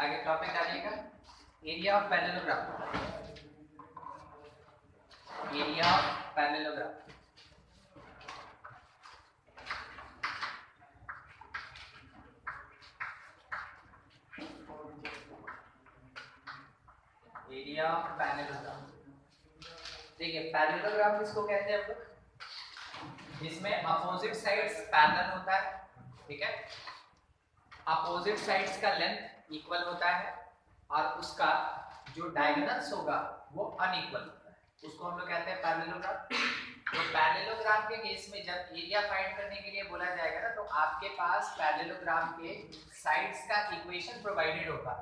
आगे टॉपिक डालिएगा area of parallelogram. Area of parallelogram area of parallelogram. देखिए parallelogram किसको कहते हैं हम लोग, जिसमें अपोजिट साइड्स पैरेलल होता है, ठीक है। अपोजिट साइड्स का लेंथ इक्वल होता है और उसका जो डायगोनल्स होगा वो अनइक्वल होता है, उसको हम लोग कहते हैं पैरेललोग्राम। तो पैरेललोग्राम के केस में जब एरिया फाइंड करने के लिए बोला जाएगा ना, तो आपके पास पैरेललोग्राम के साइड्स का इक्वेशन प्रोवाइडेड होगा।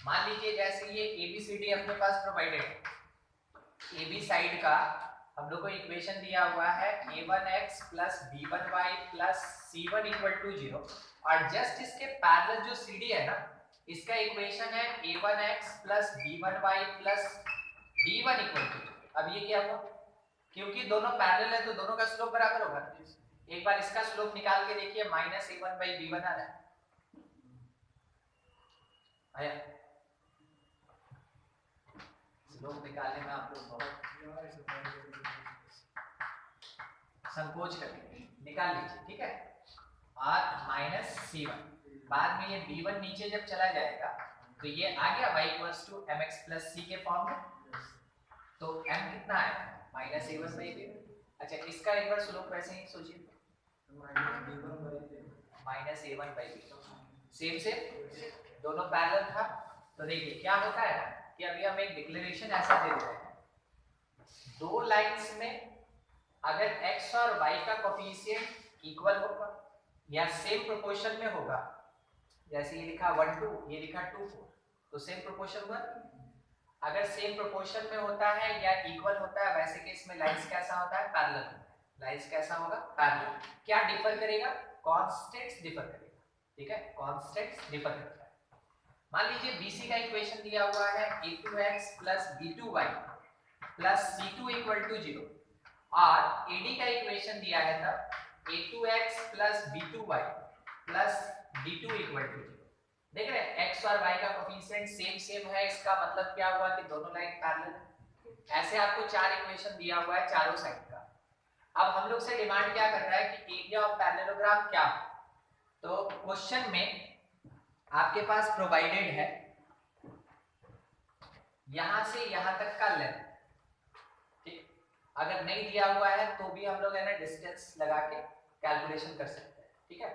मान लीजिए जैसे ये ABCD अपने पास प्रोवाइडेड है, AB साइड का हम लोग को इक्वेशन दिया हुआ है a1x + b1y + c1 = 0 और जस्ट इसके पैरेलल जो CD है ना, इसका इक्वेशन है a1x + b1y + d1 = 0। अब ये क्या हुआ, क्योंकि दोनों पैरेलल है तो दोनों का स्लोप बराबर होगा। एक बार इसका स्लोप निकाल के देखिए, -a1/b1 आ रहा है, आया स्लोप निकालने में आप लोग बहुत संकोच करेंगे, निकाल लीजिए, ठीक है। r - c1, बाद में ये b1 नीचे जब चला जाएगा तो ये आ गया y = mx + c के फॉर्म में। तो m कितना आया, -a1/b1। अच्छा इसका एक बार स्लोप वैसे ही सोचिए, -a1/b1 सेम से दोनों पैरेलल था। तो देखिए क्या होता है कि अभी हम एक डिक्लेरेशन ऐसा दे रहे हैं, दो लाइंस में अगर x और y का कोफिशिएंट इक्वल होगा या सेम प्रोपोर्शन में होगा, जैसे ये लिखा 1:2, ये लिखा 2:4, तो सेम प्रोपोर्शन हुआ। अगर सेम प्रोपोर्शन में होता है या इक्वल होता है, वैसे केस में लाइंस कैसा होता है, पैरेलल होता है। लाइंस कैसा होगा, पैरेलल। क्या डिफर करेगा, कांस्टेंट्स डिफर करेगा, ठीक है, कांस्टेंट्स डिफर करता है। मान लीजिए BC का इक्वेशन दिया हुआ है a2x + b2y + c2 = 0 और AD का इक्वेशन दिया है तब a2x + b2y + d2 = 0। देख रहे हैं x और y का कोफिशिएंट सेम है, इसका मतलब क्या हुआ कि दोनों लाइन पैरेलल है। ऐसे आपको चार इक्वेशन दिया हुआ है चारों साइड का। अब हम लोग से डिमांड क्या कर रहा है कि एरिया ऑफ पैरेललोग्राम क्या हो। तो क्वेश्चन में आपके पास प्रोवाइडेड है यहां से यहां तक का लेंथ, ठीक। अगर नहीं दिया हुआ है तो भी हम लोग है ना डिस्टेंस लगा के कैलकुलेशन कर सकते हैं, ठीक है।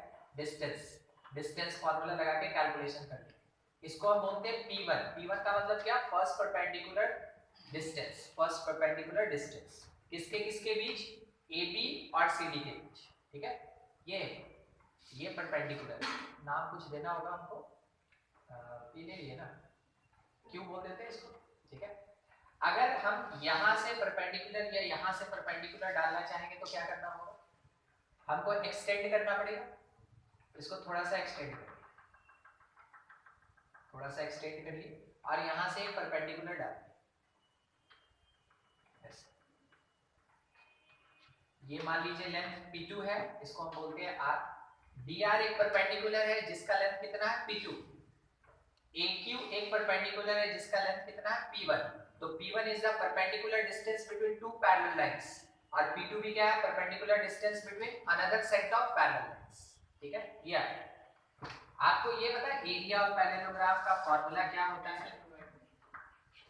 डिस्टेंस फार्मूला लगा के कैलकुलेशन कर लें। इसको हम बोलते हैं P1। P1 का मतलब क्या, first perpendicular distance. First perpendicular distance किसके बीच, AB और CD के बीच, ठीक है। ये परपेंडिकुलर, नाम कुछ देना होगा हमको, P ले लिए ना, क्यों बोल देते हैं इसको, ठीक है। अगर हम यहां से परपेंडिकुलर या यहां से परपेंडिकुलर डालना चाहेंगे तो क्या करना होगा, हमको एक्सटेंड करना पड़ेगा। इसको थोड़ा सा एक्सटेंड करिए, थोड़ा सा एक्सटेंड करिए और यहां से एक परपेंडिकुलर डालिए। ये मान लीजिए लेंथ P2 है, इसको हम बोलते हैं R। DR एक परपेंडिकुलर है जिसका लेंथ कितना है, P2। AQ एक परपेंडिकुलर है जिसका लेंथ कितना है, P1। तो P1 is the perpendicular distance between two parallel lines और P2 भी क्या है, perpendicular distance between another set of parallel lines, ठीक है। ये आपको ये पता है एरिया ऑफ पैरेललोग्राम का फार्मूला क्या होता है,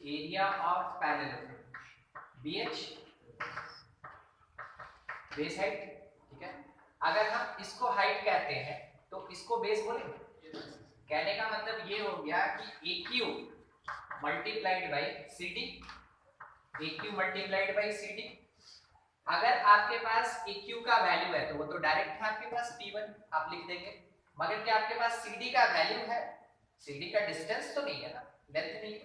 area of parallelogram BH base height, ठीक है। अगर हम इसको हाइट कहते हैं तो इसको बेस बोलेंगे। कहने का मतलब ये हो गया कि AQ multiplied by CD, AQ multiplied by CD। अगर आपके पास AQ का वैल्यू है तो वो तो डायरेक्ट है आपके पास P1, आप लिख देंगे। मगर क्या आपके पास CD का वैल्यू है, CD का डिस्टेंस तो नहीं है ना, लेंथ नहीं है।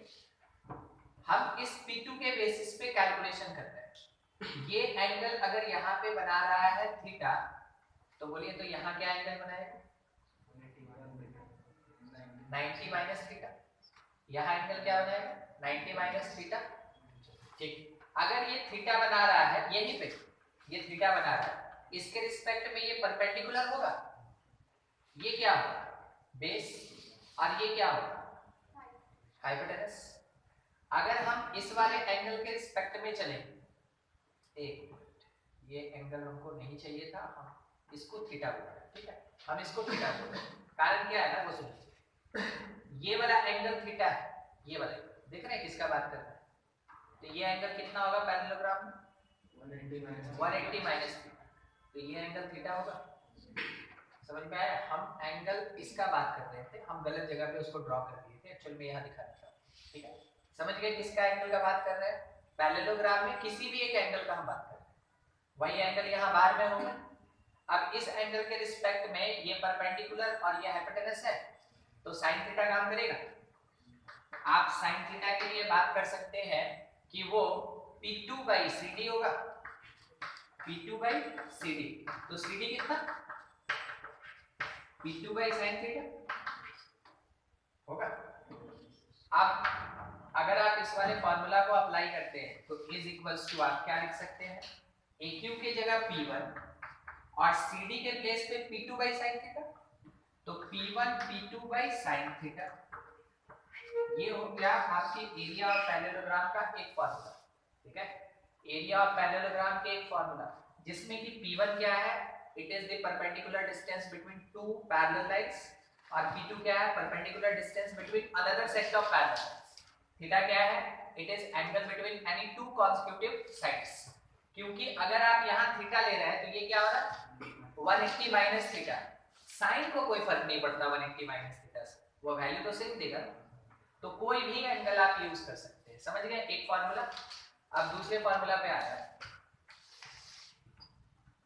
हम इस P2 के बेसिस पे कैलकुलेशन करते हैं। ये एंगल अगर यहाँ पे बना रहा है थीटा, तो बोलिए तो यहाँ क्या एंगल बनाएगा, 90 - थीटा। यहाँ एंगल क्या बनाएगा, 90 - थीटा, ठीक। अगर ये थीटा बना रहा है, यहीं पे ये थीटा बना रहा है, इसके रिस्पेक्ट में ये परपेंडिकुलर होगा, ये क्या होगा, बेस, और ये क्या होगा, हाइपोटेनस। अगर हम इस वाले एंगल के रिस्पेक्ट में चलें, एक मिनट, ये एंगल हमको नहीं चाहिए था, हम इसको थीटा बोलते हैं, ठीक है, हम इसको थीटा बोलते हैं। कारण क्या है ना, वो सुनिए, ये वाला एंगल थीटा है, ये वाला देख रहे हैं किसका बात कर रहे हैं, तो ये एंगल कितना होगा पैरेललोग्राम में 180 माइनस थीटा, तो ये एंगल थीटा होगा। समझ में आया? हम एंगल इसका बात कर रहे थे, हम गलत जगह पे उसको ड्रॉ कर दिए थे, एक्चुअल में यहाँ दिखा रहा था, ठीक है। समझ गए किसका एंगल का बात कर रहे हैं? पैरेललोग्राम में किसी भी एक एंगल का हम बात कर रहे हैं, वही एंगल यहाँ बार में होगा। अब इस एंगल के रिस्पेक्ट में ये परपेंडिकुलर और ये हाइपोटेनस है, तो साइन थीटा काम करेगा। आप साइन थीटा के लिए बात कर सकते हैं कि वो P2/CD होगा, P2/CD, तो CD कितना P2/sin थीटा होगा। अब अगर आप इस वाले फॉर्मूला को अप्लाई करते हैं तो इज इक्वल्स टू आप क्या लिख सकते हैं, AQ की जगह P1 और CD के प्लेस पे P2/sin थीटा, तो P1 P2/sin थीटा। ये हो गया आपकी एरिया ऑफ पैरेललोग्राम का एक फॉर्मूला, ठीक है, एरिया ऑफ पैरेललोग्राम के एक फॉर्मूला, जिसमें कि P1 क्या है, it is the perpendicular distance between two parallel lines, और P2 क्या है, perpendicular distance between another set of parallel lines. Theta क्या है, it is angle between any two consecutive sides. क्योंकि अगर आप यहाँ थीटा ले रहे हैं तो ये क्या हो रहा है 180 माइनस थीटा, साइन को कोई फर्क नहीं पड़ता 180 माइनस थीटा से, वो वैल्यू तो सेम देगा, तो कोई भी एंगल आप यूज कर सकते हैं। समझ गए एक फार्मूला। अब दूसरे फार्मूला पे आ जाए,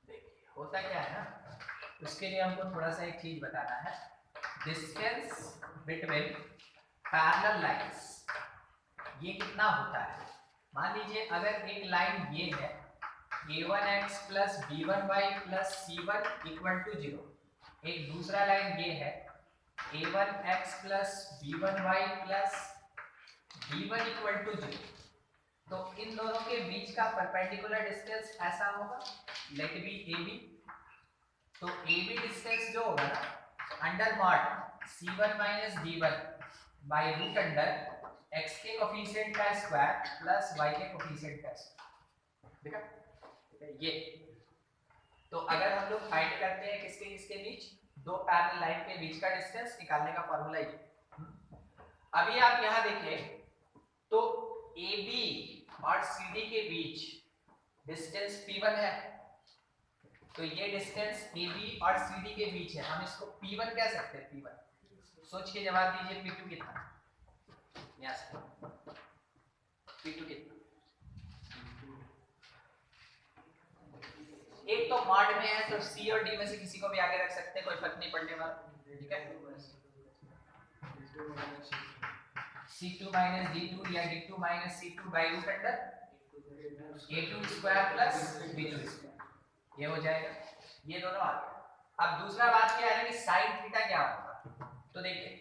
देखिए होता क्या है ना, उसके लिए हमको थोड़ा सा एक चीज बताना है, डिस्टेंस बिटवीन पैरेलल लाइंस ये कितना होता है। मान लीजिए अगर एक लाइन ये है a1x plus b1y plus c1 equal to 0, एक दूसरा लाइन ये है a1x plus b1y plus b1 equal to 0, तो इन दोनों के बीच का परपेंडिकुलर डिस्टेंस ऐसा होगा, लेट बी AB, तो AB डिस्टेंस जो होगा ना under mod c1 minus d1 by root under x के कोफिशिएंट का स्क्वायर प्लस y के कोफिशिएंट का स्क्वायर, देखा ये। तो अगर हम लोग फाइंड करते हैं किसके किसके बीच, दो पैरेलल लाइन के बीच का डिस्टेंस निकालने का फार्मूला ये। अभी आप यहां देखें तो AB और CD के बीच डिस्टेंस P1 है, तो ये डिस्टेंस AB और CD के बीच है, हम इसको P1 कह सकते हैं, P1। सोच के जवाब दीजिए P2 कितना, यस P2 कितना। एक तो मॉड में है तो C और D में से किसी को भी आगे रख सकते हैं, कोई फर्क नहीं पड़ने वाला, ठीक है। C2 माइनस D2 या D2 minus C2 by root under A2 square plus B2 square, ये हो जाएगा, ये दोनों आ गया। अब दूसरा बात क्या है कि साइन थीटा क्या होगा, तो देखिए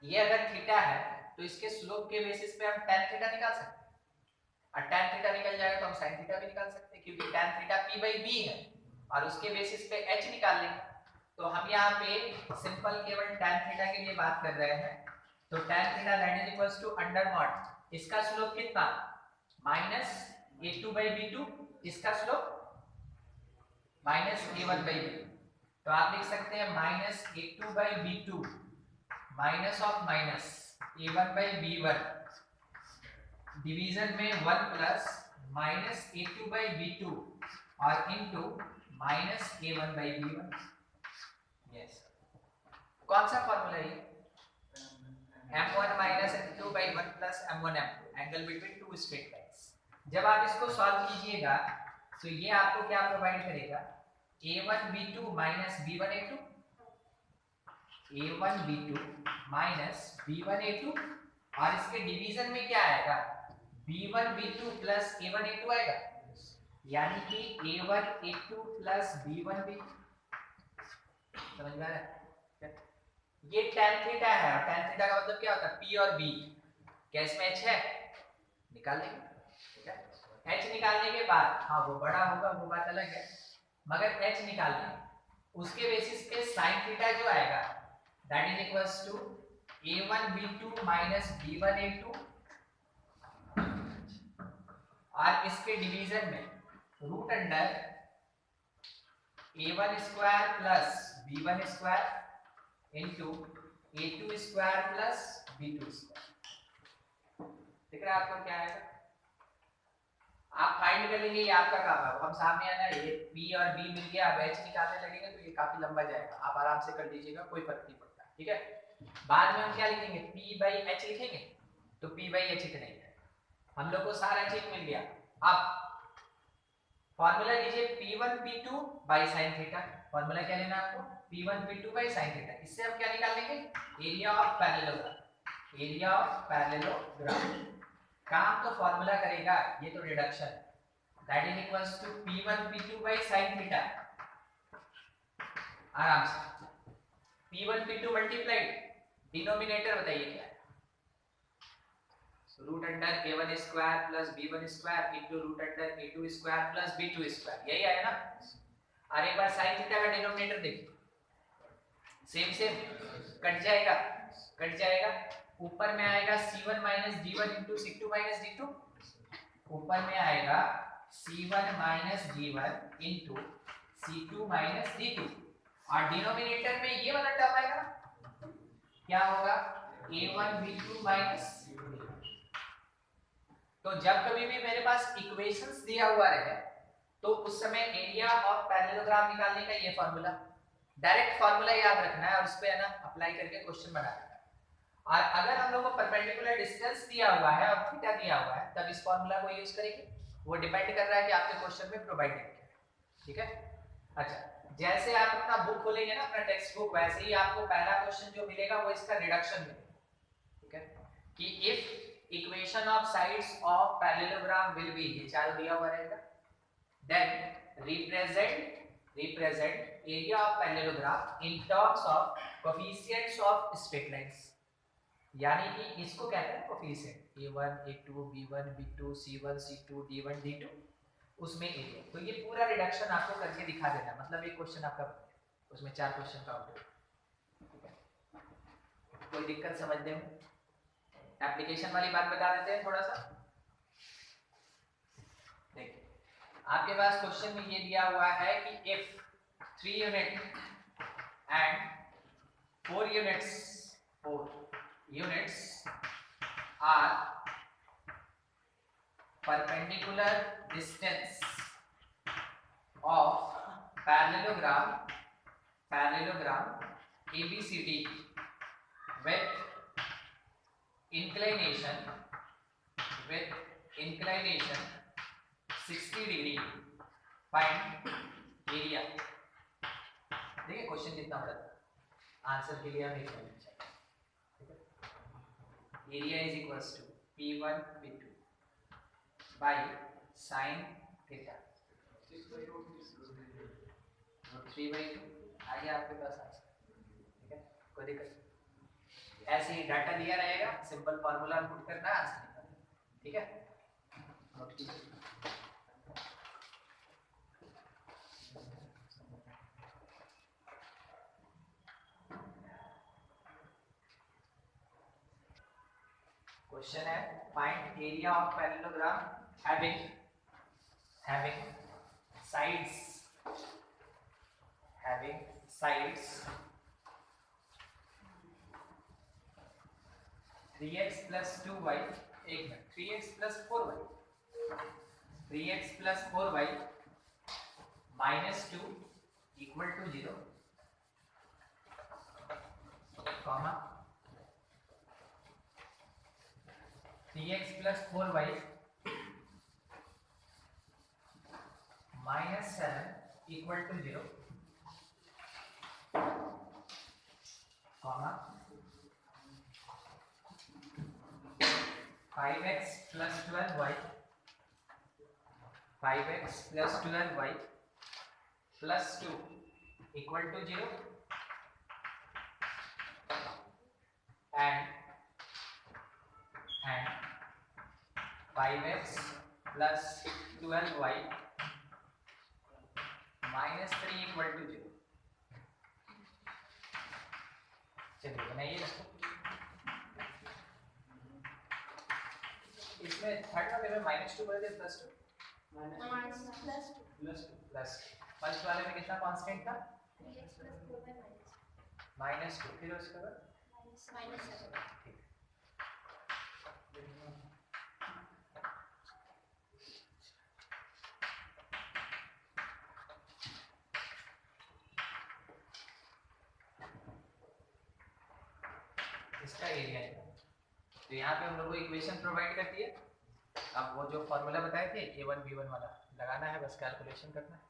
ये अगर थीटा है तो इसके स्लोप के बेसिस पे हम tan थीटा निकाल सकते हैं, और tan थीटा निकल जाएगा तो हम sin थीटा भी निकाल सकते हैं, क्योंकि tan थीटा P/B है और उसके बेसिस पे h निकाल लेंगे। तो हम यहाँ पे सिंपल केवल tan थीटा के लिए बात कर रहे हैं, तो tan theta that is equals to under mod इसका स्लोप कितना माइनस a2/b2, इसका स्लोप माइनस a1/b2, तो आप लिख सकते हैं minus a2/b2 minus of minus a1/b1 division में 1 प्लस माइनस a2/b2 और इनटू माइनस a1/b1। यस, कौन सा फॉर्मूला है ये, m1 minus m2/1 plus m1 m2, angle between two straight lines. जब आप इसको सॉल्व कीजिएगा तो ये आपको क्या प्रोवाइड करेगा, a1b2 minus b1a2, a1b2 minus b1a2, और इसके डिवीजन में क्या आएगा b1b2 प्लस a1a2 आएगा, यानी कि a1a2 प्लस b1b2। समझ में आ रहा है? ये tan थीटा है, और tan थीटा का मतलब क्या होता है, P और B, क्या इसमें h है, निकाल लेंगे, ठीक है। h निकालने के बाद हाँ वो बड़ा होगा वो बात अलग है, मगर h निकाल लेंगे, उसके बेसिस पे sin थीटा जो आएगा that is equals to a1b2 minus b1a2 और इसके डिवीजन में root under a1 square plus b1 square into a2 square plus b2 square. दिख रहा है आपको क्या आएगा? आप फाइंड कर लेंगे, ये आपका काम है। हम सामने आना, ये p और b मिल गया, अब h निकालने लगेंगे तो ये काफी लंबा जाएगा, आप आराम से कर लीजिएगा, कोई फर्क नहीं पड़ता। ठीक है, बाद में हम क्या लिखेंगे, p बाई h लिखेंगे, तो p बाई h इतना ही है। हम लोग को सारा चीज मिल गया। अब फॉर्मूला लीजिए p1 p2 by sin theta. Formula क्या लेना है आपको, p1 p2 by sin theta. इससे हम क्या निकाल लेंगे, area of parallelogram. Area of parallelogram काम तो फॉर्मूला करेगा, ये तो reduction, that is equals to p1 p2 by sin theta. आराम से p1 p2 मल्टीप्लाइड, डिनोमिनेटर बताइए क्या है, root under a1 square plus b1 square into root under a2 square plus b2 square, यही आया ना। और एक बार sin थीटा का डिनोमिनेटर देखिए, सेम सेम कट जाएगा, कट जाएगा। ऊपर में आएगा c1 minus d1 into c2 minus d2, ऊपर में आएगा c1 minus d1 into c2 minus d2, और डिनोमिनेटर में ये वाला टर्म आएगा, क्या होगा, a1 b2 माइनस। तो जब कभी भी मेरे पास इक्वेशंस दिया हुआ रहे तो उस समय एरिया ऑफ पैरेललोग्राम निकालने का ये फॉर्मूला, डायरेक्ट फॉर्मूला याद रखना है और उस पे है ना अप्लाई करके क्वेश्चन बनाना है। और अगर हम लोग को परपेंडिकुलर डिस्टेंस दिया हुआ है और थीटा दिया हुआ है तब इस फॉर्मूला को यूज करेंगे, वो डिपेंड कर रहा है कि आपके क्वेश्चन में प्रोवाइडेड क्या है। ठीक है, अच्छा, जैसे आप अपना बुक खोलेंगे ना, अपना टेक्स्ट बुक, वैसे ही आपको पहला क्वेश्चन जो मिलेगा वो इसका रिडक्शन मिलेगा। ठीक है, कि if equation of sides of parallelogram will be, ये चारों दिया हुआ रहेगा, then represent area of parallelogram in terms of coefficients of straight lines, यानी कि इसको कहते हैं coefficient a1 a2 b1 b2 c1 c2 d1 d2, उसमें एरिया। तो ये पूरा रिडक्शन आपको करके दिखा देना, मतलब एक क्वेश्चन आपका, उसमें 4 क्वेश्चन का आउटपुट। ठीक है, कोई दिक्कत समझने में? एप्लीकेशन वाली बात बता देते हैं थोड़ा सा। देखिए, आपके पास क्वेश्चन में ये दिया हुआ है कि if 3 unit and 4 units are perpendicular distance of parallelogram ABCD with inclination 60 degree, find area। देखिए क्वेश्चन कितना बड़ा था, आंसर के लिए हम एक मिनट चाहिए। Area is equals to p1 p2 by sine theta, √3/2 आ गया आपके पास आंसर। ठीक है, कोई दिक्कत, ऐसे ही डाटा दिया रहेगा, सिंपल फार्मूला पुट करना है, आंसर निकालना। ठीक है, क्वेश्चन है find area of parallelogram having sides 3x plus 2y, एक minute, 3x plus 4y minus 2 equal to 0, comma 3x plus 4y minus 7 equal to 0, comma 5x plus 12y plus 2 equal to 0, and 5x plus 12y minus 3 equal to 0। चलिए बनाइए इसको। इसमें third वाले में -2 बटे +2 plus first वाले में कितना कांस्टेंट था -2 फिर उसके बाद ठीक। इसका एरिया है तो यहाँ पे हम लोग को इक्वेशन प्रोवाइड करती है। अब वो जो फॉर्मूला बताए थे a1 b1 वाला लगाना है, बस कैलकुलेशन करना है।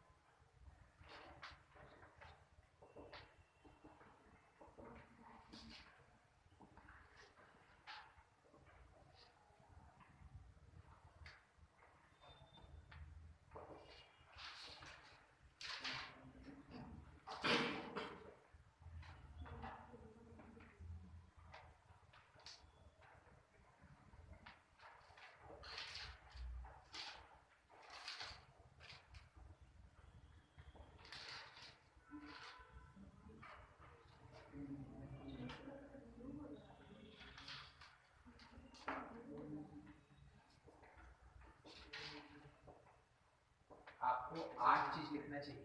आपको 8 चीज लिखना चाहिए।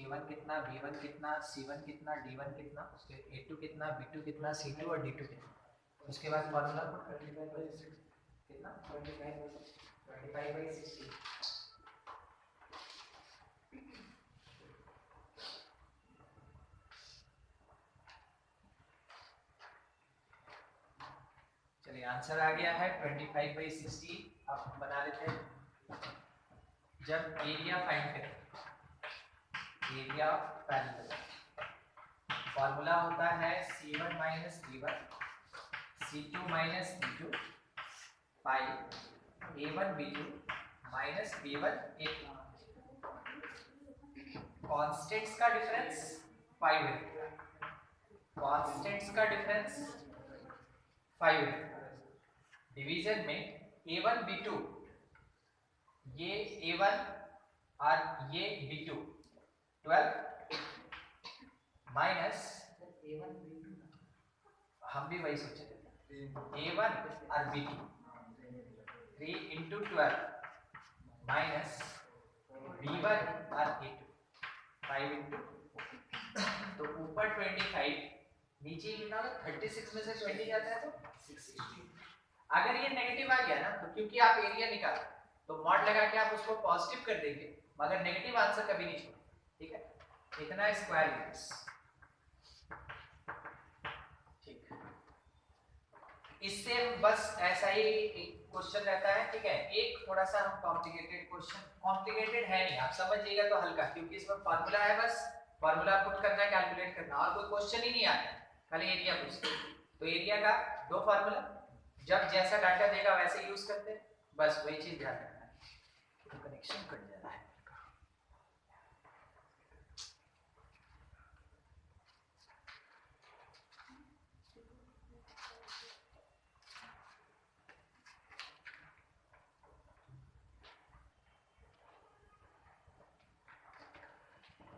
a1 कितना, b1 कितना, c1 कितना, d1 कितना, उसके a2 कितना, b2 कितना, c2 और d2 कितना। उसके बाद फॉर्मूला कितना 25/60। चलिए आंसर आ गया है 25/60। अब हम बना लेते हैं। जब एरिया फाइंड करें, एरिया पैरेलल फॉर्मूला होता है c1 - d1 c2 - d2 bye a1 b2 - b1 a2। Constants का डिफरेंस 5 है, कांस्टेंट्स का डिफरेंस 5 है। डिवीजन में a1 b2, ये a1 और ये b2 12 माइनस हम भी वही सोचे थे a1 और b2 3 into 12 माइनस b1 और a2 5 into, तो ऊपर 25 नीचे कितना होगा 36 में से 20 जाता है तो 16। अगर ये नेगेटिव आ गया ना तो क्योंकि आप एरिया निकाल तो मॉड लगा के आप उसको पॉजिटिव कर देंगे, मगर नेगेटिव आंसर कभी नहीं छोड़ो, ठीक है। इतना स्क्वायर यूनिट्स, ठीक। इससे बस ऐसा ही क्वेश्चन रहता है, ठीक है। एक थोड़ा सा हम कॉम्प्लिकेटेड क्वेश्चन, कॉम्प्लिकेटेड है नहीं, आप समझ जाइएगा तो हल्का, क्योंकि इसमें फार्मूला है, बस फार्मूला पुट करना है, कैलकुलेट करना, और कोई क्वेश्चन ही नहीं आता, खाली एरिया पूछते। तो एरिया का दो फार्मूला, जब जैसा डाटा देगा वैसे यूज करते हैं, बस वही चीज ध्यान रखना है। तो कनेक्शन कट जा रहा है।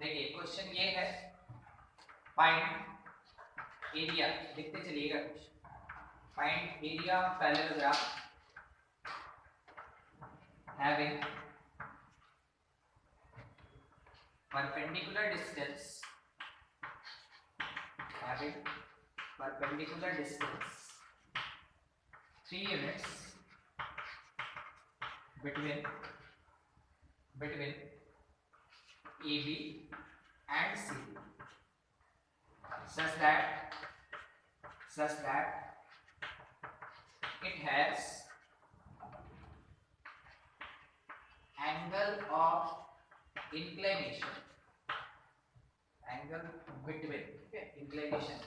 देखिए क्वेश्चन ये है, फाइंड एरिया, लिखते चलिएगा question. Find area parallel graph having perpendicular distance, having perpendicular distance 3 units between AB and CD, such that it has angle of inclination, angle between, okay, inclination,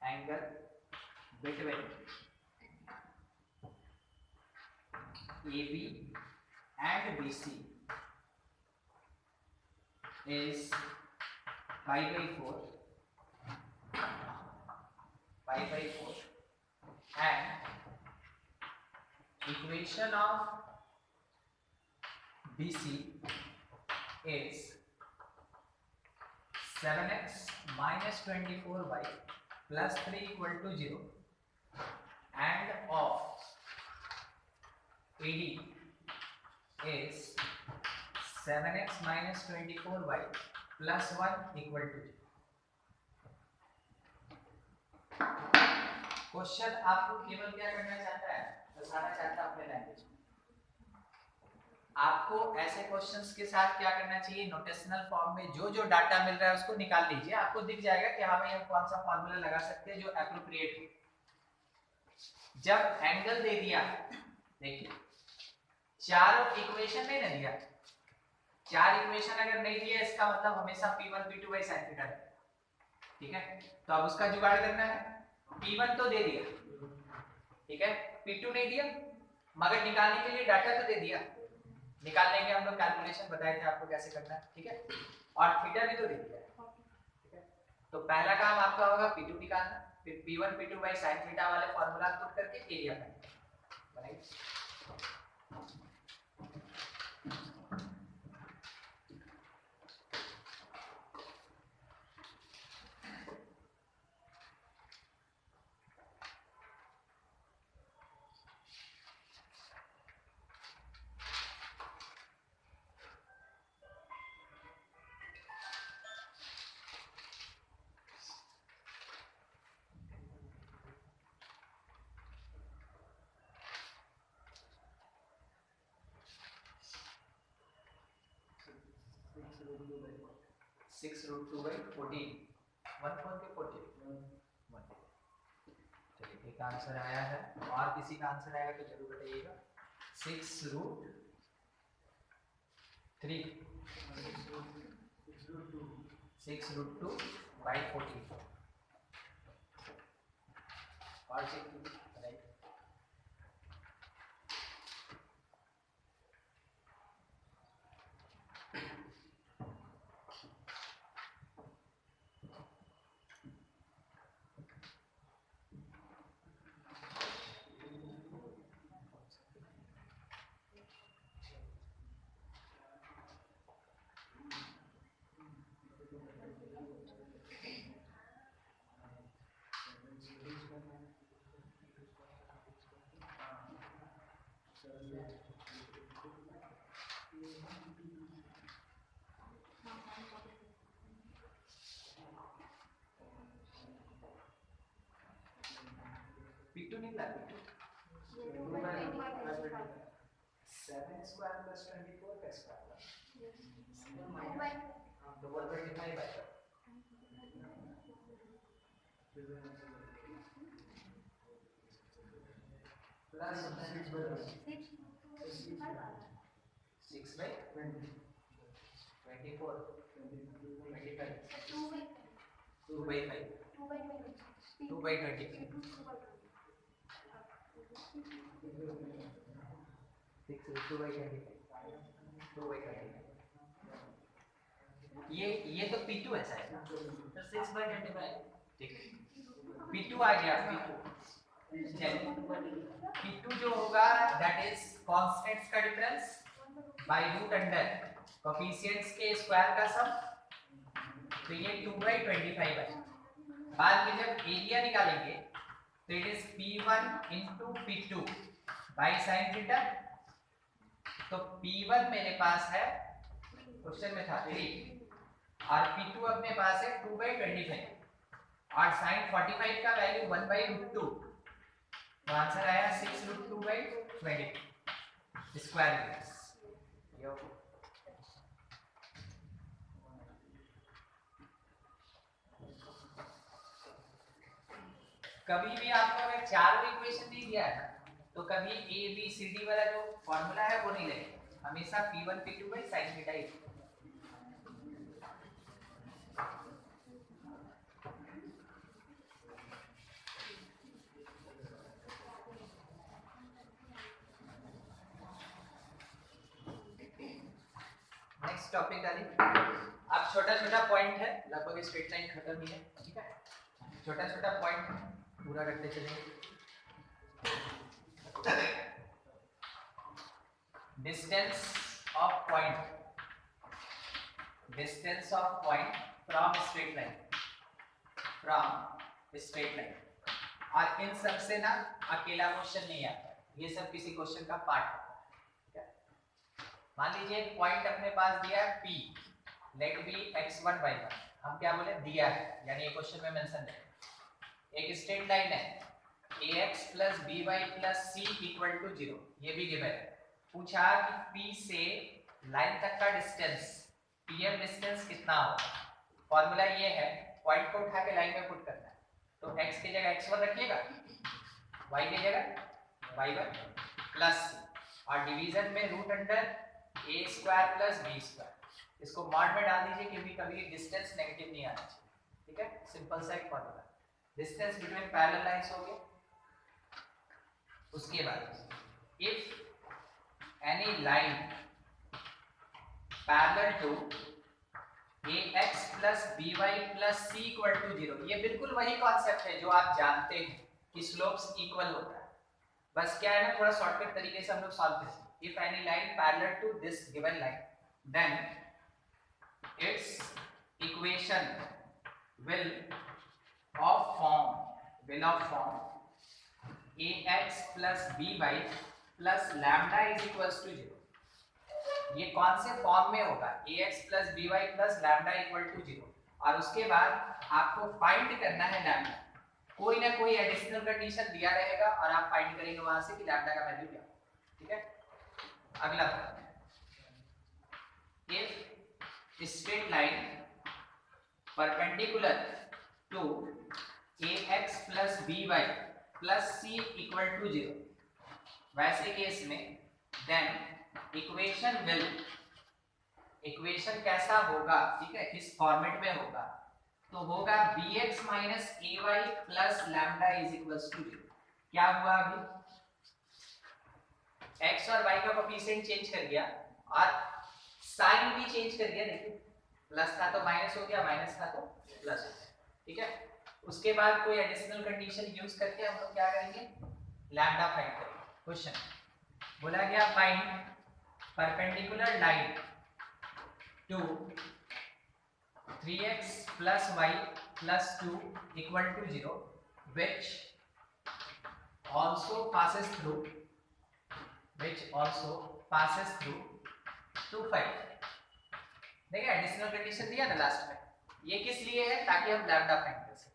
angle between AB and BC is pi by 4, and equation of BC is 7x minus 24y plus 3 equal to 0, and of AD is 7x minus 24y plus 1 equal to 0. Question आपको केवल क्या करना चाहता है, बताना चाहता है अपने लैंग्वेज में। आपको ऐसे क्वेश्चंस के साथ क्या करना चाहिए, नोटेशनल फॉर्म में जो जो डाटा मिल रहा है उसको निकाल लीजिए, आपको दिख जाएगा कि हाँ भाई हम कौन सा फॉर्मूला लगा सकते हैं जो एप्रोप्रिएट है। जब एंगल दे दिया, देखिए चारों इक्वेशन नहीं ना दिया, 4 इक्वेशन अगर नहीं दिया इसका मतलब हमेशा P1 P2 by sin theta है, ठीक है। तो अब उसका जुगाड़ करना है। P1 तो दे दिया, ठीक है, P2 नहीं दिया, मगर निकालने के लिए डाटा तो दे दिया, निकाल लेंगे हम लोग, कैलकुलेशन बताए थे आपको कैसे करना है, ठीक है। और थीटा भी तो दे दिया, ठीक है। तो पहला काम आपका होगा P2 निकालना, फिर P1 P2 by sin theta वाले फार्मूला पुट करके एरिया बनाइए। 6 रूट 2 बाई 14, 1 4 के 14, चलिए एक आंसर आया है, और किसी का आंसर आएगा तो जरूर बताइएगा। 6 रूट 3, 6 रूट 2 बाई 14, और चेक कीजिए, राइट। P2 निकला, P2 7 स्क्वायर प्लस 24 का स्क्वायर, तो 125 आएगा, plus 6 by 24, 25, 2 by 5, 2 by 20, 6 2 by 25, 2 by 25, ये तो P2 ऐसा है, तो 6 बाई 25, ठीक है। P2 आ गया, P2 जो होगा दैट इज कांस्टेंट्स का difference by root under coefficients के स्क्वायर का सम, तो ये 2 बाई 25 है। बाद में जब एरिया निकालेंगे तो it is P1 into P2 by sin theta, तो P1 मेरे पास है, क्वेश्चन में था 3, और P2 अपने पास है 2 बाई 25, और sin 45 का वैल्यू 1 बाई रूट 2, तो आंसर आया 6 रूट 2 बाई 20 स्क्वायर मीटर्स। कभी भी आपको अगर चारों इक्वेशन नहीं दिया है तो कभी ए बी सी डी वाला जो फॉर्मूला है वो नहीं लगेगा, हमेशा P1 P2 by sin theta he. Next topic डालिए। अब छोटा छोटा पॉइंट है, लगभग स्ट्रेट लाइन खत्म ही है, ठीक है, छोटा छोटा पॉइंट पूरा करते चलेंगे। Distance of point from straight line, और इन सब से ना अकेला क्वेश्चन नहीं आता, ये सब किसी क्वेश्चन का पार्ट होता है, मान लीजिए एक पॉइंट अपने पास दिया है P, late B x1 y1, हम क्या बोले दिया है, यानी ये क्वेश्चन में मेंशन है। एक स्ट्रेट लाइन है ax plus by plus c equal to 0, ये भी गिवन है। पूछा कि P से लाइन तक का डिस्टेंस pm डिस्टेंस कितना होगा। फॉर्मूला ये है, पॉइंट को उठा के लाइन में पुट करना है, तो x की जगह x1 रखिएगा, y की जगह y1 प्लस और डिवीजन में root under a square plus b square, इसको मॉड में डाल दीजिए क्योंकि कभी डिस्टेंस नेगेटिव नहीं आना चाहिए। ठीक है, सिंपल सा एक formula. Distance between parallel lines हो गया। उसके बाद if any line parallel to ax plus by plus c equal to 0, ये बिल्कुल वही कॉन्सेप्ट है जो आप जानते हैं कि स्लोप्स इक्वल होता है, बस क्या है ना थोड़ा शॉर्टकट तरीके से हम लोग सॉल्व करते हैं। If any line parallel to this given line, then its equation will of form ax plus by plus lambda is equals to 0। ये कौन से फॉर्म में होगा, ax plus by plus lambda equal to 0, और उसके बाद आपको फाइंड करना है लैम्डा। कोई ना कोई एडिशनल कंडीशन दिया रहेगा और आप फाइंड करेंगे वहां से कि लैम्डा का वैल्यू क्या। ठीक है, अगला if straight line perpendicular to ax plus by plus c equal to 0, वैसे केस में देन इक्वेशन कैसा होगा, ठीक है, किस फॉर्मेट में होगा, तो होगा bx minus ay plus lambda is equals to 0। क्या हुआ, अभी x और y का कोएफिशिएंट चेंज कर दिया और साइन भी चेंज कर दिया। देखिए प्लस था तो माइनस हो गया, माइनस था तो प्लस हो गया। ठीक है, उसके बाद कोई एडिशनल कंडीशन यूज करके हम लोग क्या करेंगे, लैम्डा फाइंड करेंगे। क्वेश्चन बोला गया find perpendicular line to 3x plus y plus 2 equal to 0 which also passes through 2 5। देखिए एडिशनल कंडीशन दिया ना लास्ट में, ये किस लिए है, ताकि हम लैम्डा फाइंड कर सकें।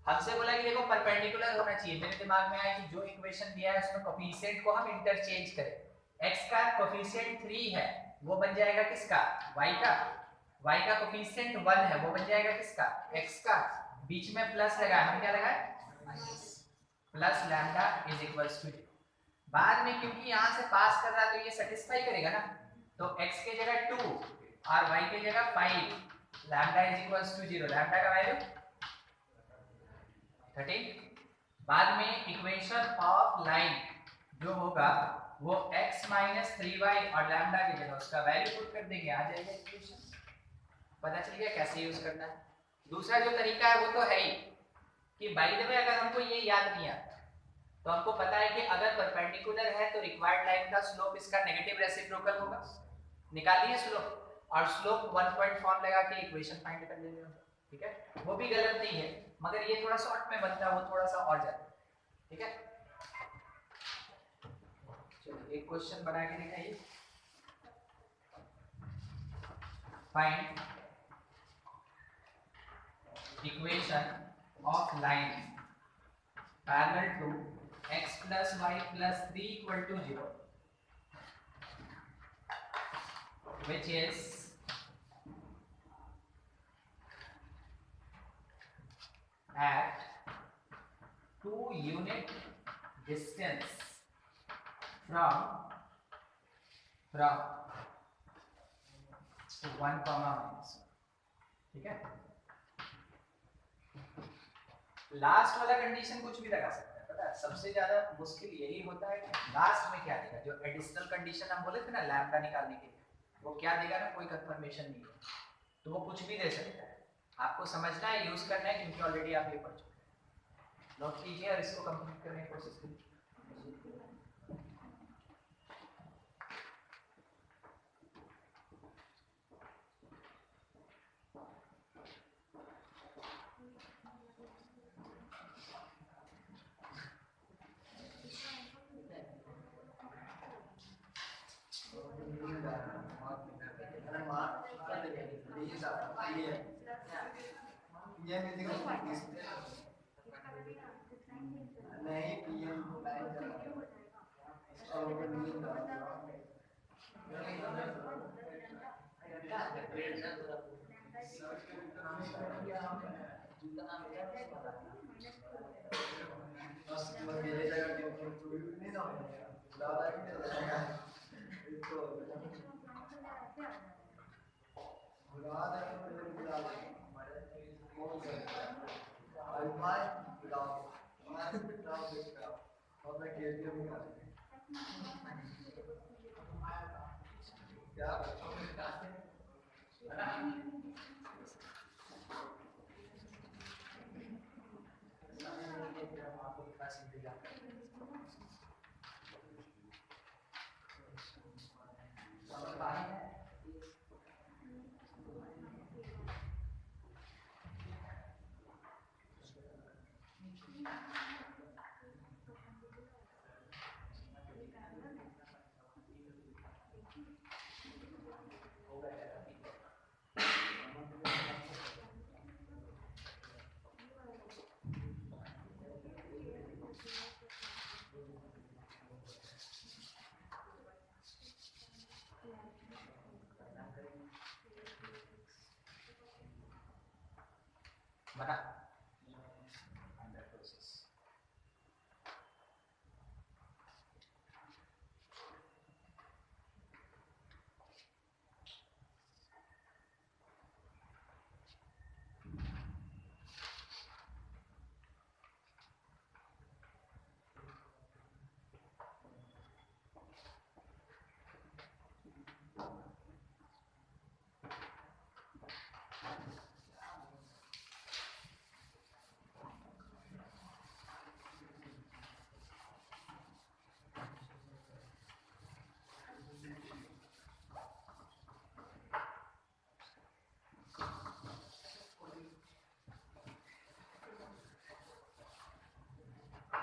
हमसे बोला कि देखो परपेंडिकुलर होना चाहिए, मेरे दिमाग में आया कि जो इक्वेशन दिया है उसमें कोएफिशिएंट को हम इंटरचेंज करें। x का कोएफिशिएंट 3 है, वो बन जाएगा किसका, y का। y का कोएफिशिएंट 1 है, वो बन जाएगा किसका, x का। बीच में प्लस लगाया, हम क्या लगाए plus lambda is equals to 0। बाद में क्योंकि यहां से पास कर रहा है तो ये सेटिस्फाई करेगा ना, तो x के जगह 2 और y के जगह 5, lambda is equals to 0, lambda का वैल्यू 13। बाद में इक्वेशन ऑफ लाइन जो होगा वो x माइनस 3y और लैम्डा की जगह उसका वैल्यू पुट कर देंगे, आ जाएगा इक्वेशन। पता चल गया कैसे यूज करना है। दूसरा जो तरीका है वो तो है ही कि बाय द वे अगर हमको ये याद नहीं आता तो हमको पता है कि अगर परपेंडिकुलर है तो रिक्वायर्ड लाइन का स्लोप इसका नेगेटिव रेसिप्रोकल होगा, निकालिए स्लोप और स्लोप 1 पॉइंट फॉर्म लगा के इक्वेशन फाइंड कर लेंगे। ठीक है, वो भी गलत नहीं है, मगर ये थोड़ा शॉर्ट में बनता है, वो थोड़ा सा और जाता है। ठीक है, चलिए एक क्वेश्चन बना के दिखाइए। Find equation of line parallel to x plus y plus 3 equal to 0 which is at 2 unit distance from 1 comma minus। ठीक है, लास्ट वाला कंडीशन कुछ भी लगा सकते हैं, पता है सबसे ज्यादा मुश्किल यही होता है कि लास्ट में क्या देगा। जो एडिशनल कंडीशन हम बोले थे ना लैम्डा निकालने के लिए, वो क्या देगा ना, कोई कंफर्मेशन नहीं है, तो वो कुछ भी दे सकता है। आपको समझना है, यूज करना है, क्योंकि ऑलरेडी आप ये पढ़ चुके हैं। नोट कीजिए और इसको कंप्लीट करने की कोशिश कीजिए। ये नहीं पीएम मेरे जगह नहीं ना दादा की तो बुला दे तो बुला दे आई माय बुलाओ मैं बुलाओ देखा और मैं केटीएम में क्या बना अंडर प्रोसेस।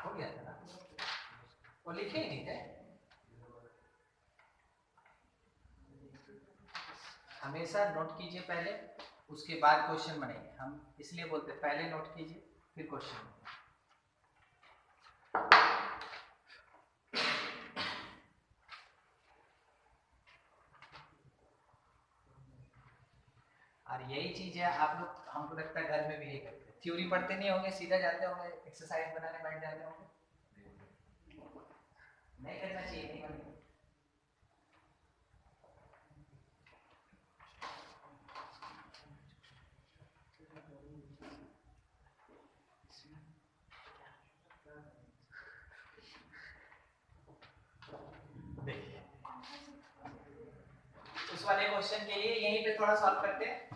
हो गया था ना, वो लिखे ही नहीं थे। हमेशा नोट कीजिए पहले, उसके बाद क्वेश्चन बनेंगे। हम इसलिए बोलते हैं पहले नोट कीजिए फिर क्वेश्चन। और यही चीज है आप लोग, हमको लगता है घर में भी यही करते हैं। थ्योरी पढ़ते नहीं होंगे, सीधा जाते होंगे एक्सरसाइज बनाने बैठ जाते होंगे। नहीं करना चाहिए, नहीं बनेगा। उस वाले क्वेश्चन के लिए यहीं पे थोड़ा सॉल्व करते हैं।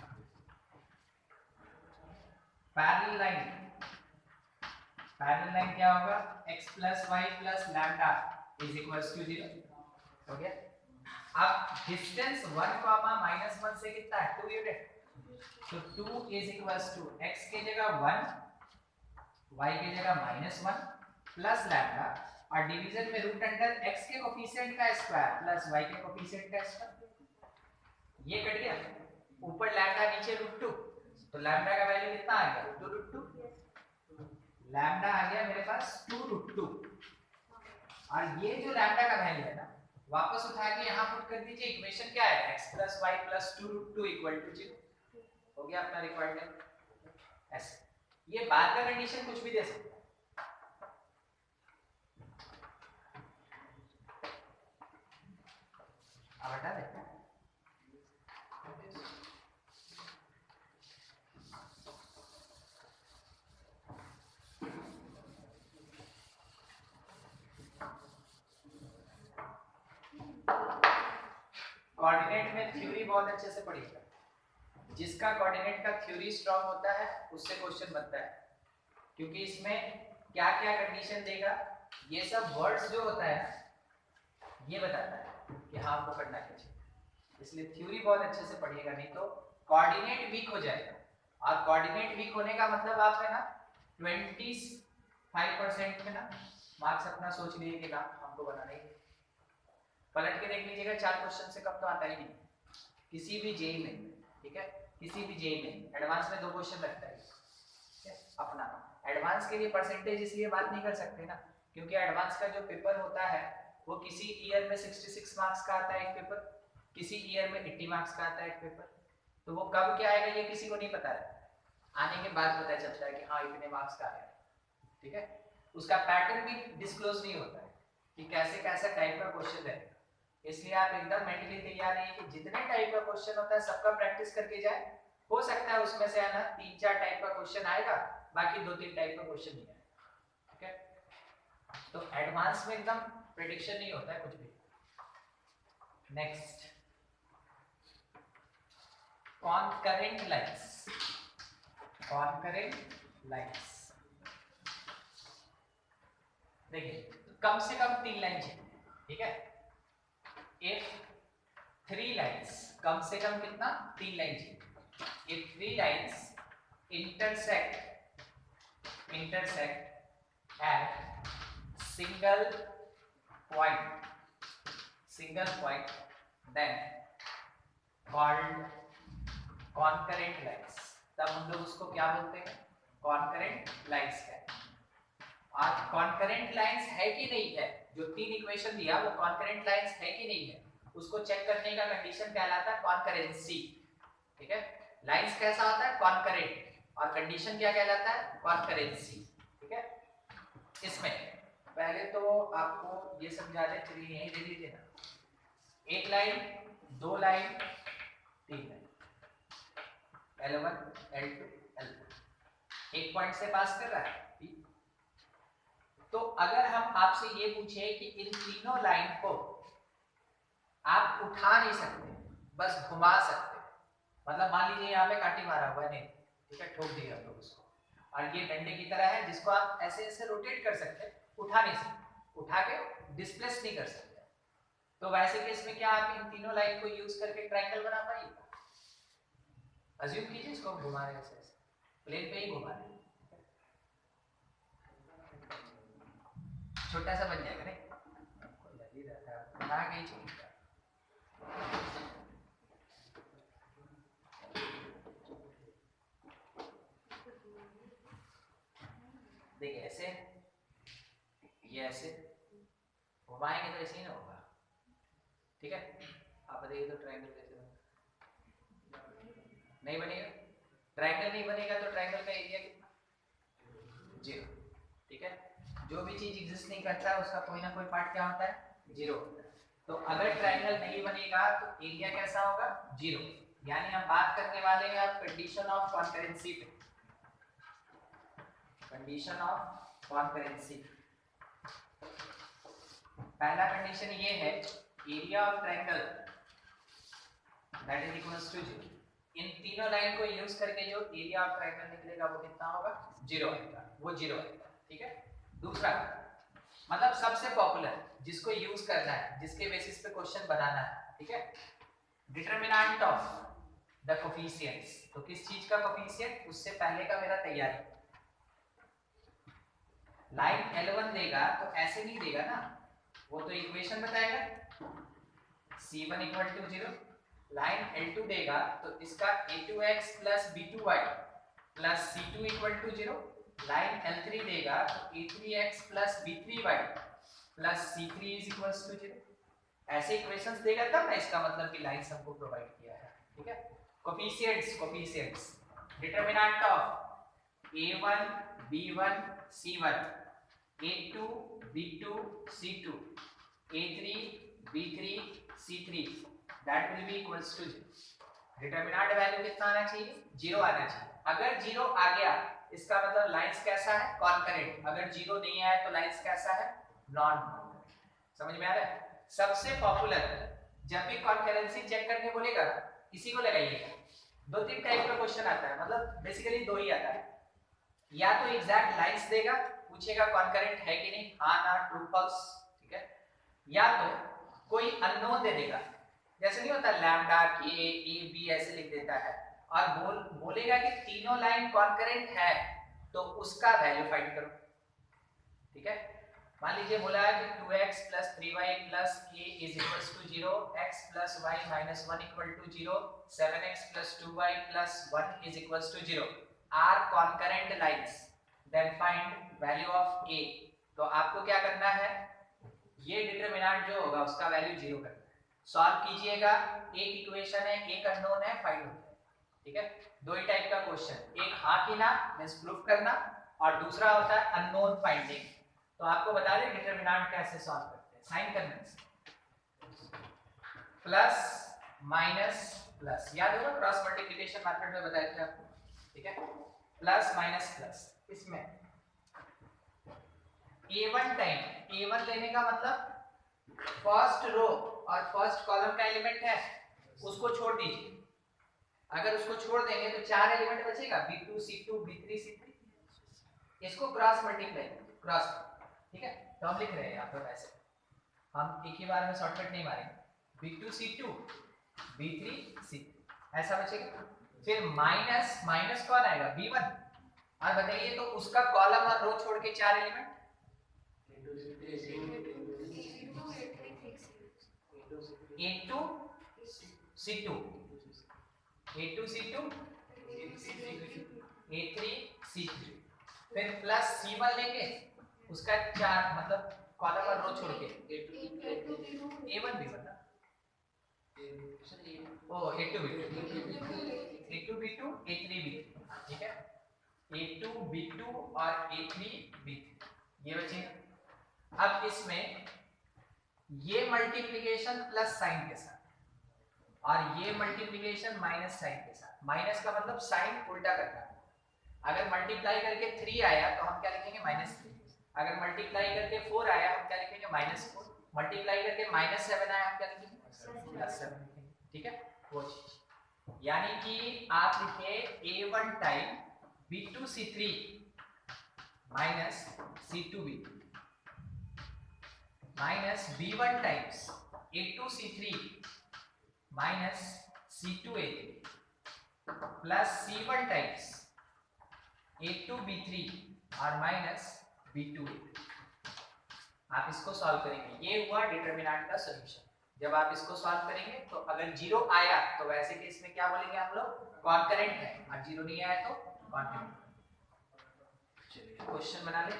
पैरेलल लाइन, पैरेलल लाइन क्या होगा, x plus y plus lambda is equals to 0। हो गया। अब डिस्टेंस 1 कॉमा -1 से कितना है, 2 यूनिट। तो 2 इज इक्वल्स टू x की जगह 1, y की जगह -1 प्लस लैम्डा, और डिवीजन में रूट अंडर x के कोफिशिएंट का स्क्वायर प्लस y के कोफिशिएंट का स्क्वायर। ये कट गया, ऊपर लैम्डा नीचे √2, तो लैम्डा का वैल्यू कितना आ गया, 2√2। लैम्डा आ गया मेरे पास 2√2। और ये जो लैम्डा का वैल्यू है ना, वापस उठा के यहाँ पुट कर दीजिए। इक्वेशन क्या है, x + y + 2√2 = 0। हो गया अपना रिक्वायर्ड ऐसे। ये बाद का कंडीशन कुछ भी दे सकते हैं। अब हटा देते हैं। कोऑर्डिनेट में थ्योरी बहुत अच्छे से पढ़िएगा। जिसका कोऑर्डिनेट का थ्योरी स्ट्रांग होता है उससे क्वेश्चन बनता है, क्योंकि इसमें क्या क्या कंडीशन देगा, ये सब वर्ड्स जो होता है ये बताता है कि हाँ आपको करना क्या चाहिए। इसलिए थ्योरी बहुत अच्छे से पढ़िएगा, नहीं तो कोऑर्डिनेट वीक हो जाएगा। और कोऑर्डिनेट वीक होने का मतलब आप है ना 25% में ना मार्क्स अपना सोच लीजिए कि ना हमको बनाना ही। पलट के देख लीजिएगा, 4 क्वेश्चन से कम तो आता ही नहीं किसी भी जेई में, ठीक है। किसी भी जेई में एडवांस में 2 क्वेश्चन लगता है, अपना। एडवांस के लिए परसेंटेज इसलिए बात नहीं कर सकते ना, क्योंकि एडवांस का जो पेपर होता है वो किसी ईयर में 66 मार्क्स का आता है एक पेपर, किसी ईयर में 80 मार्क्स का आता है एक पेपर। तो वो कब क्या आएगा ये किसी को नहीं पता है, आने के बाद पता चलता है कि हाँ इतने मार्क्स का आया, ठीक है। उसका पैटर्न भी डिस्क्लोज नहीं होता है कि कैसे कैसा टाइप का क्वेश्चन है। इसलिए आप एकदम मेंटली तैयार रहिए कि जितने टाइप का क्वेश्चन होता है सबका प्रैक्टिस करके जाए। हो सकता है उसमें से है ना 3-4 टाइप का क्वेश्चन आएगा, बाकी 2-3 टाइप का क्वेश्चन नहीं आएगा, ठीक है। तो एडवांस में एकदम प्रेडिक्शन नहीं होता है कुछ भी। Next, concurrent lines. Concurrent lines देखिए, कम से कम 3 लाइन चाहिए, ठीक है। इफ 3 लाइन्स, कम से कम कितना, 3 लाइन चाहिए। If 3 lines intersect at single point, then called concurrent lines। तब हम लोग उसको क्या बोलते हैं, concurrent lines है। आज concurrent lines है कि नहीं है, जो 3 इक्वेशन दिया वो concurrent lines है कि नहीं है, उसको चेक करने का कंडीशन कहलाता है concurrency, ठीक है। लाइंस कैसा होता है, concurrent, और कंडीशन क्या कहलाता है, concurrency, ठीक है। इसमें पहले तो आपको ये समझा दे, चलिए यही दे दीजिए ना, एक line, 2 line, 3 line, L1 L2 L2, एक पॉइंट से पास कर रहा है। तो अगर हम आपसे ये पूछे कि इन तीनों लाइन को आप उठा नहीं सकते, बस घुमा सकते, मतलब मान लीजिए यहाँ पे कांटी मारा हुआ है, ठीक है, ठोक दिया आप लोग उसको, और ये डंडे की तरह है जिसको आप ऐसे ऐसे रोटेट कर सकते हैं, उठा नहीं सकते, उठा के डिस्प्लेस नहीं कर सकते। तो वैसे केस में क्या आप इन तीनों लाइन को यूज करके ट्रायंगल बना पाइएगा? अज्यूम कीजिए इसको हम घुमा रहे हैं, ऐसे प्लेन पे ही घुमा रहे हैं, छोटा सा बन जाएगा नहीं, बना के ही छोड़ेगा। देखिए ऐसे, ये ऐसे घुमाएंगे तो ऐसे ही ना होगा, ठीक है। आप बताइए तो ट्रायंगल कैसे बनेगा? नहीं बनेगा। ट्रायंगल नहीं बनेगा तो ट्रायंगल का एरिया कितना, 0, ठीक है। जो भी चीज एग्जिस्ट नहीं करता है उसका कोई ना कोई पार्ट क्या होता है, 0 होता है। तो अगर ट्रायंगल नहीं बनेगा तो एरिया कैसा होगा, 0। यानी हम बात करने वाले हैं अब कंडीशन ऑफ कॉन्करेंसी पे, कंडीशन ऑफ कॉन्करेंसी। पहला कंडीशन ये है, area of triangle that is equals to 0। इन तीनों लाइन को यूज करके जो एरिया ऑफ ट्रायंगल निकलेगा वो कितना होगा, 0 आएगा, वो 0 आएगा, ठीक है। दूसरा मतलब सबसे पॉपुलर जिसको यूज करना है, जिसके बेसिस पे क्वेश्चन बनाना है, ठीक है, डिटरमिनेंट ऑफ द कोफिशिएंट्स। तो किस चीज का कोफिशिएंट, उससे पहले का मेरा तैयारी। लाइन L1 देगा तो ऐसे नहीं देगा ना, वो तो इक्वेशन बताएगा, C1 equal to 0। Line L2 देगा तो इसका A2x plus B2y plus C2 equal to 0। Line L3 देगा तो A3x plus B3y plus C3 is equals to 0। ऐसे इक्वेशंस देगा तब ना इसका मतलब कि लाइंस हमको प्रोवाइड किया है, ठीक है। Coefficients determinant of A1 B1 C1, A2 B2 C2, A3 B3 C3 that will be equals to 0। Determinant value कितना आना चाहिए, 0 आना चाहिए। अगर 0 आ गया इसका मतलब लाइंस कैसा है, कॉन्करेंट। अगर 0 नहीं आया तो लाइंस कैसा है, नॉन कॉन्करेंट। समझ में आ रहा है? सबसे पॉपुलर जब भी कॉन्करेंसी चेक करके बोलेगा किसी को लगाइएगा, 2-3 टाइप का क्वेश्चन आता है, मतलब बेसिकली 2 ही आता है। या तो एग्जैक्ट लाइंस देगा, पूछेगा कॉन्करेंट है कि नहीं, हाँ ना, ट्रू फॉल्स, ठीक है। या तो कोई अननोन दे देगा, जैसे नहीं होता लैम्डा के ए बी ऐसे लिख देता है, और बोलेगा कि तीनों लाइन कॉन्करेंट है तो उसका वैल्यू फाइंड करो, ठीक है। मान लीजिए बोला है कि 2x + 3y + k = 0, x + y - 1 = 0, 7x + 2y + 1 = 0। Are concurrent lines then find value of a. तो आपको क्या करना है, ये डिटरमिनेंट जो होगा उसका वैल्यू 0 करना है। सॉल्व कीजिएगा, एक इक्वेशन है, एक अननोन है, फाइंड होता है। ठीक है, दो ही टाइप का क्वेश्चन, एक हाँ की ना मींस प्रूफ करना और दूसरा होता है अननोन फाइंडिंग। तो आपको बता दें डिटरमिनेंट कैसे सॉल्व करते हैं। साइन करना प्लस माइनस प्लस, याद होगा क्रॉस मल्टीप्लिकेशन मेथड में बताए थे आपको। ठीक है, प्लस माइनस प्लस, इसमें a1 टाइम a1 लेने का मतलब फर्स्ट रो और फर्स्ट कॉलम का एलिमेंट है उसको छोड़ दीजिए। अगर उसको छोड़ देंगे तो 4 एलिमेंट बचेगा, b2 c2 b3 c3, इसको क्रॉस मल्टीप्लाई क्रॉस। ठीक है, तो हम लिख रहे हैं यहाँ पर वैसे, हम एक ही बार में शॉर्टकट नहीं मारेंगे, b2 c2 b3 c3 ऐसा बचेगा। फिर माइनस माइनस कौन आएगा, b1। और बताइए तो उसका कॉलम और रो छोड़ के 4 element, a2 c2 a2 c2 a3 c3, फिर प्लस c1 लेंगे उसका 4 मतलब कॉलम और रो छोड़ के a1 b1 ना, ओ a2 b2 a3 b3। ठीक है, a2 b2 और a3 b3 ये बचेगा। अब इसमें ये मल्टीप्लिकेशन प्लस साइन के साथ और ये मल्टीप्लिकेशन माइनस साइन के साथ। माइनस का मतलब साइन उल्टा करना है। अगर मल्टीप्लाई करके 3 आया तो हम क्या लिखेंगे -3, अगर मल्टीप्लाई करके 4 आया हम क्या लिखेंगे -4, मल्टीप्लाई करके -7 आया हम क्या लिखेंगे +7 लिखेंगे। ठीक है, वो चीज यानी कि आप लिखे a1 time b2 c3 minus c2 b3 minus b1 times a2 c3 minus c2 a3 plus c1 times a2 b3 और माइनस b2 a3। आप इसको सॉल्व करेंगे, ये हुआ डिटरमिनेंट का सॉल्यूशन। जब आप इसको सॉल्व करेंगे तो अगर 0 आया तो वैसे केस में क्या बोलेंगे हम लोग, कॉन्करेंट है, और 0 नहीं आया तो कॉन्करेंट। चलिए क्वेश्चन बना ले।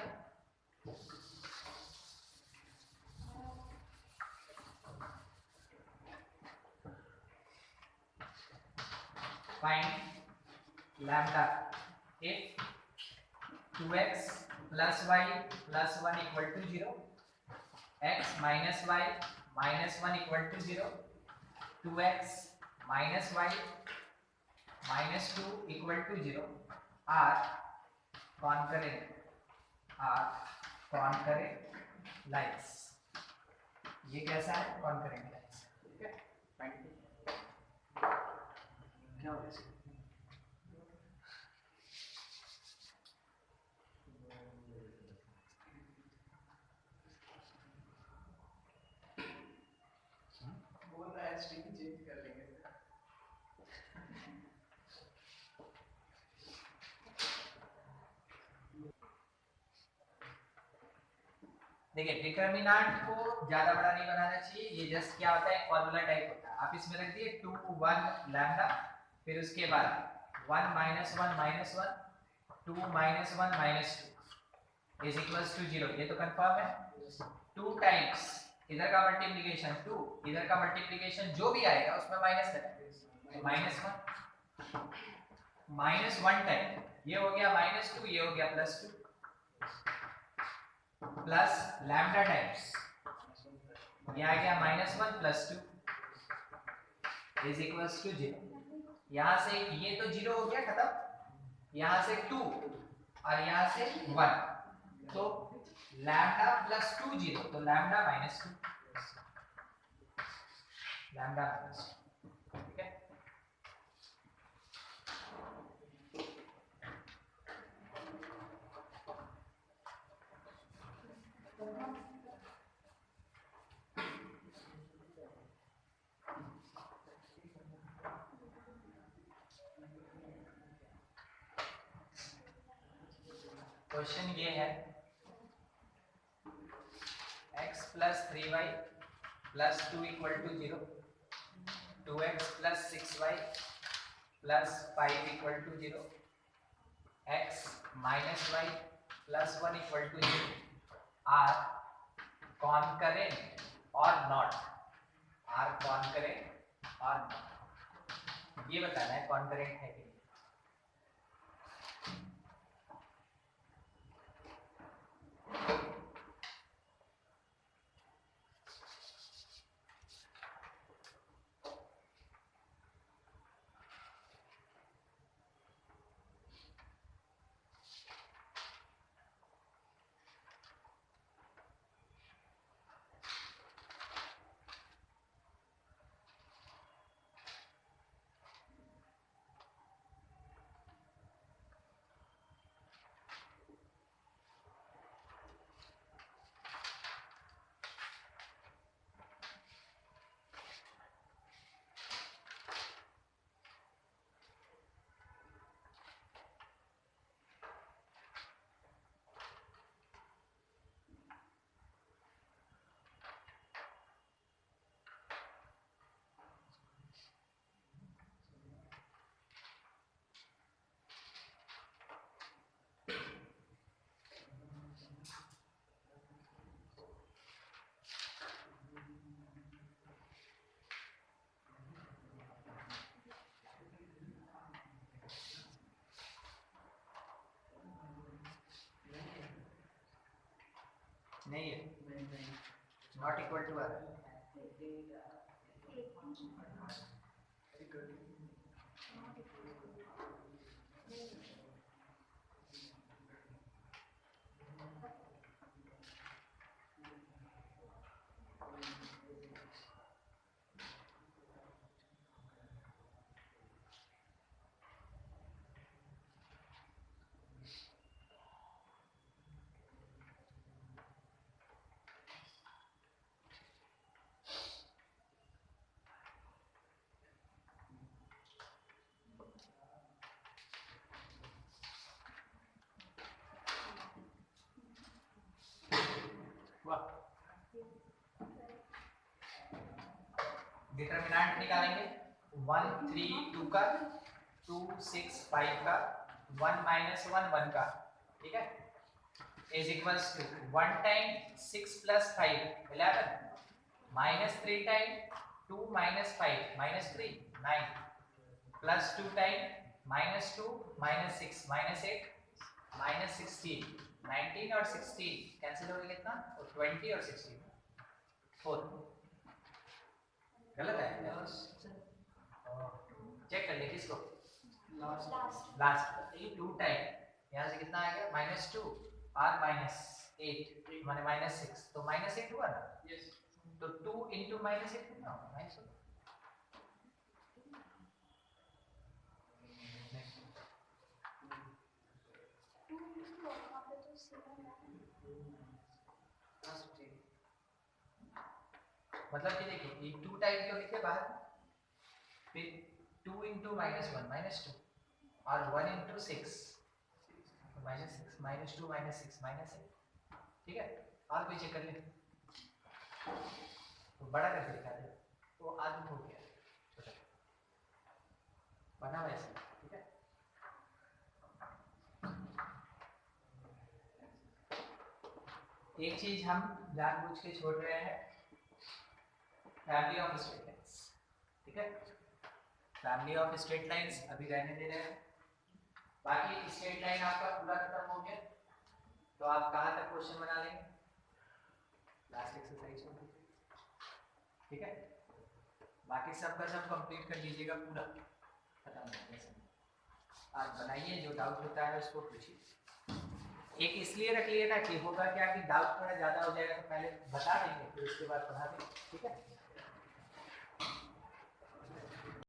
Find lambda if 2x plus y plus 1 equal to 0, x minus y minus 1 equal to 0, 2x minus y minus 2 equal to 0 are concurrent lines। ये कैसा है, concurrent lines। ठीक है, क्या हो गया बोल रहा है स्ट्रिंग चेंज कर लेंगे। देखिए डिटरमिनेंट को ज्यादा बड़ा नहीं बनाना चाहिए, ये जस्ट क्या होता है फॉर्मूला टाइप होता है। आप इसमें रख दिए 2 1 लैम्डा, फिर उसके बाद 1 -1 -1 2 -1 -2 इज इक्वल्स टू 0। ये तो कंफर्म है। 2 टाइम्स इधर का मल्टीप्लिकेशन 2, इधर का मल्टीप्लिकेशन जो भी आएगा उसमें माइनस लगेगा, -1 टाइम ये हो गया -2, ये हो गया +2 प्लस लैम्डा टाइम्स ये आ गया -1 + 2 इज इक्वल्स टू 0। यहाँ से ये तो 0 हो गया खत्म, यहाँ से 2 और यहाँ से 1, तो लैम्डा +2 0, तो लैम्डा -2 लैम्डा -2। ठीक है, क्वेश्चन ये है x + 3y + 2 = 0, 2x + 6y + 5 = 0, x minus y plus 1 equal to 0 are concurrent or not, are concurrent or not, ये बताना है कॉन्करेंट है कि नहीं। नहीं है, नॉट इक्वल टू आर। डिटरमिनेंट निकालेंगे 1 3 2 का, 2 6 5 का, 1 माइनस 1 1 का, ठीक है, is equals to 1 time 6 plus 5 11 minus 3 time 2 minus 5 minus 3 9 plus 2 time minus 2 minus 6 minus 8 minus 16 19 और 16 कैंसिल हो गया कितना, और 20 और 16 4 गलत है, चेक कर ले किसको, लास्ट ये 2 टाइम यहाँ से कितना आ गया माइनस 2 और माइनस 8 माने माइनस 6, तो माइनस 8 हुआ ना, यस, तो 2 इंटू माइनस 8 कितना होगा, माइनस 2 मतलब कि देखिए ये 2 टाइम क्यों लिखे बाहर, फिर 2 इंटू माइनस 1 माइनस 2 और 1 into 6 minus 6 minus 2 minus 6 minus 8, ठीक है, और कोई चेक कर ले, तो बड़ा करके दिखा दे, वो आदमी हो गया छोटा बना वैसे, ठीक है। एक चीज हम जानबूझ के छोड़ रहे हैं, फैमिली ऑफ स्ट्रेट लाइंस, ठीक है, फैमिली ऑफ स्ट्रेट लाइंस अभी रहने दे रहे हैं, बाकी स्ट्रेट लाइन आपका पूरा खत्म हो गया, तो आप कहाँ तक क्वेश्चन बना लेंगे, लास्ट एक्सरसाइज को, ठीक है, बाकी सब का सब कंप्लीट कर लीजिएगा, पूरा खत्म हो गया सब, आज बनाइए, जो डाउट होता है उसको पूछिए, एक इसलिए रख लिए ना कि होगा क्या कि डाउट थोड़ा ज़्यादा हो जाएगा तो पहले बता देंगे फिर उसके बाद पढ़ा देंगे, ठीक है।